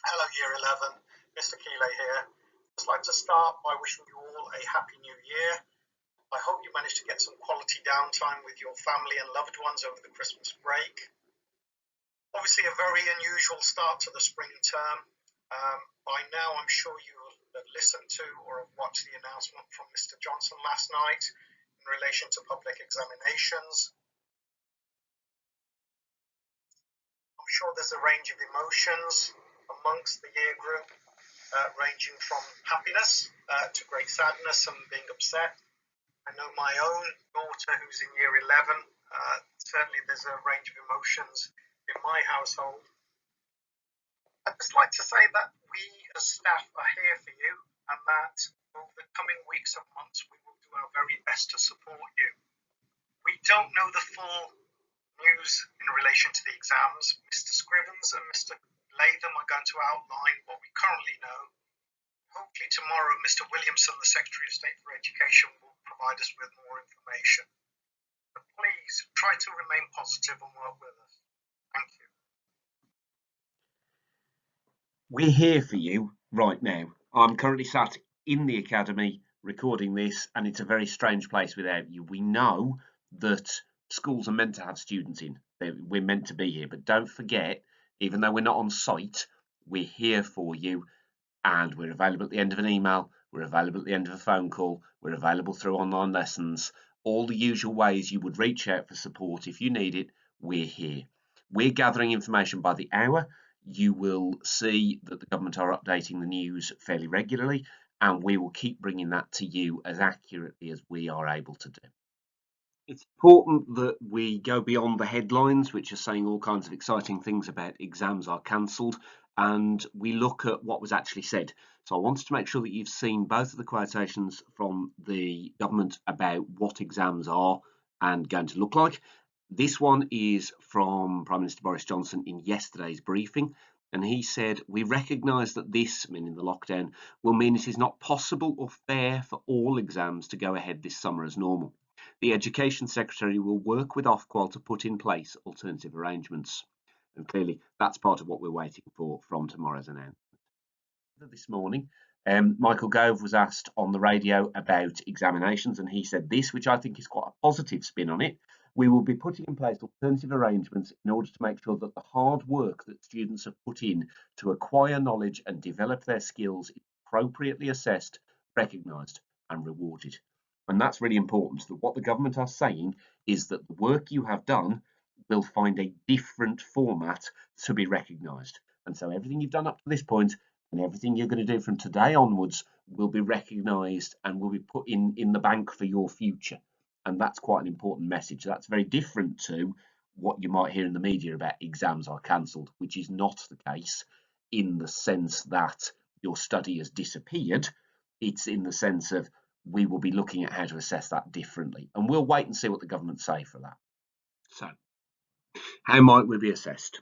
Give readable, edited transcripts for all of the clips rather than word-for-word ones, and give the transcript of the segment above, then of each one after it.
Hello Year 11, Mr. Keeley here. I'd just like to start by wishing you all a happy new year. I hope you managed to get some quality downtime with your family and loved ones over the Christmas break. Obviously a very unusual start to the spring term. By now I'm sure you have listened to or have watched the announcement from Mr. Johnson last night in relation to public examinations. I'm sure there's a range of emotions amongst the year group, ranging from happiness to great sadness and being upset. I know my own daughter who's in year 11, certainly there's a range of emotions in my household. I'd just like to say that we as staff are here for you, and that over the coming weeks and months we will do our very best to support you. We don't know the full news in relation to the exams. Mr. Scrivens and Mr. Latham are going to outline what we currently know. Hopefully tomorrow Mr. Williamson, the Secretary of State for Education, will provide us with more information. But please try to remain positive and work with us. Thank you. We're here for you right now. I'm currently sat in the academy recording this, and it's a very strange place without you. We know that schools are meant to have students in. We're meant to be here, but don't forget, even though we're not on site, we're here for you, and we're available at the end of an email, we're available at the end of a phone call, we're available through online lessons, all the usual ways you would reach out for support if you need it. We're here. We're gathering information by the hour. You will see that the government are updating the news fairly regularly, and we will keep bringing that to you as accurately as we are able to do. It's important that we go beyond the headlines, which are saying all kinds of exciting things about exams are cancelled, and we look at what was actually said. So I wanted to make sure that you've seen both of the quotations from the government about what exams are and going to look like. This one is from Prime Minister Boris Johnson in yesterday's briefing, and he said, "We recognise that this, meaning the lockdown, will mean it is not possible or fair for all exams to go ahead this summer as normal. The Education Secretary will work with Ofqual to put in place alternative arrangements." And clearly that's part of what we're waiting for from tomorrow's announcement. This morning, Michael Gove was asked on the radio about examinations, and he said this, which I think is quite a positive spin on it: "We will be putting in place alternative arrangements in order to make sure that the hard work that students have put in to acquire knowledge and develop their skills is appropriately assessed, recognised and rewarded." And that's really important, that what the government are saying is that the work you have done will find a different format to be recognised. And so everything you've done up to this point and everything you're going to do from today onwards will be recognised and will be put in the bank for your future. And that's quite an important message. That's very different to what you might hear in the media about exams are cancelled, which is not the case in the sense that your study has disappeared. It's in the sense of we will be looking at how to assess that differently, and we'll wait and see what the government say for that. So, how might we be assessed?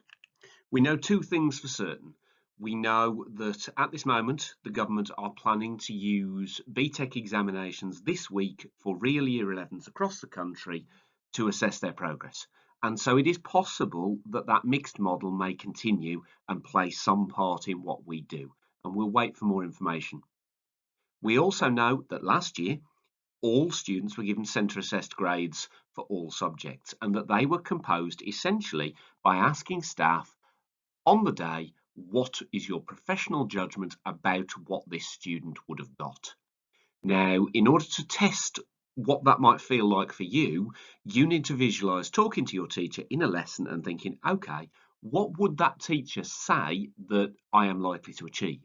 We know two things for certain. We know that at this moment, the government are planning to use BTEC examinations this week for real Year 11s across the country to assess their progress. And so it is possible that that mixed model may continue and play some part in what we do. And we'll wait for more information. We also know that last year, all students were given centre-assessed grades for all subjects, and that they were composed essentially by asking staff on the day, what is your professional judgment about what this student would have got? Now, in order to test what that might feel like for you, you need to visualise talking to your teacher in a lesson and thinking, okay, what would that teacher say that I am likely to achieve?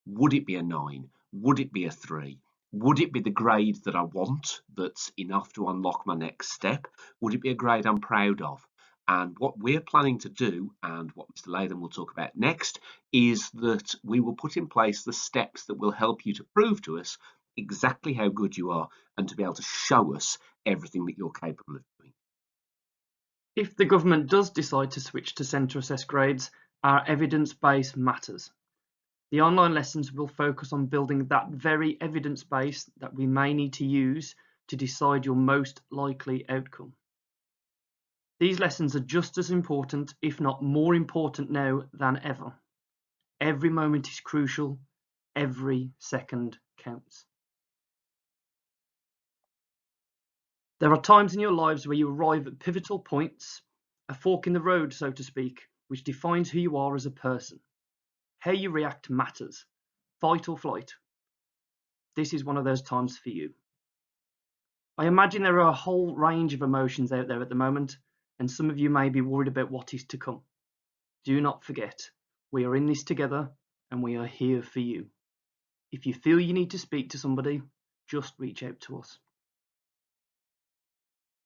Would it be a 9? Would it be a 3? Would it be the grade that I want that's enough to unlock my next step? Would it be a grade I'm proud of? And what we're planning to do, and what Mr. Latham will talk about next, is that we will put in place the steps that will help you to prove to us exactly how good you are and to be able to show us everything that you're capable of doing. If the government does decide to switch to centre-assessed grades, our evidence base matters. The online lessons will focus on building that very evidence base that we may need to use to decide your most likely outcome. These lessons are just as important, if not more important now than ever. Every moment is crucial. Every second counts. There are times in your lives where you arrive at pivotal points, a fork in the road, so to speak, which defines who you are as a person. How you react matters. Fight or flight. This is one of those times for you. I imagine there are a whole range of emotions out there at the moment, and some of you may be worried about what is to come. Do not forget, we are in this together and we are here for you. If you feel you need to speak to somebody, just reach out to us.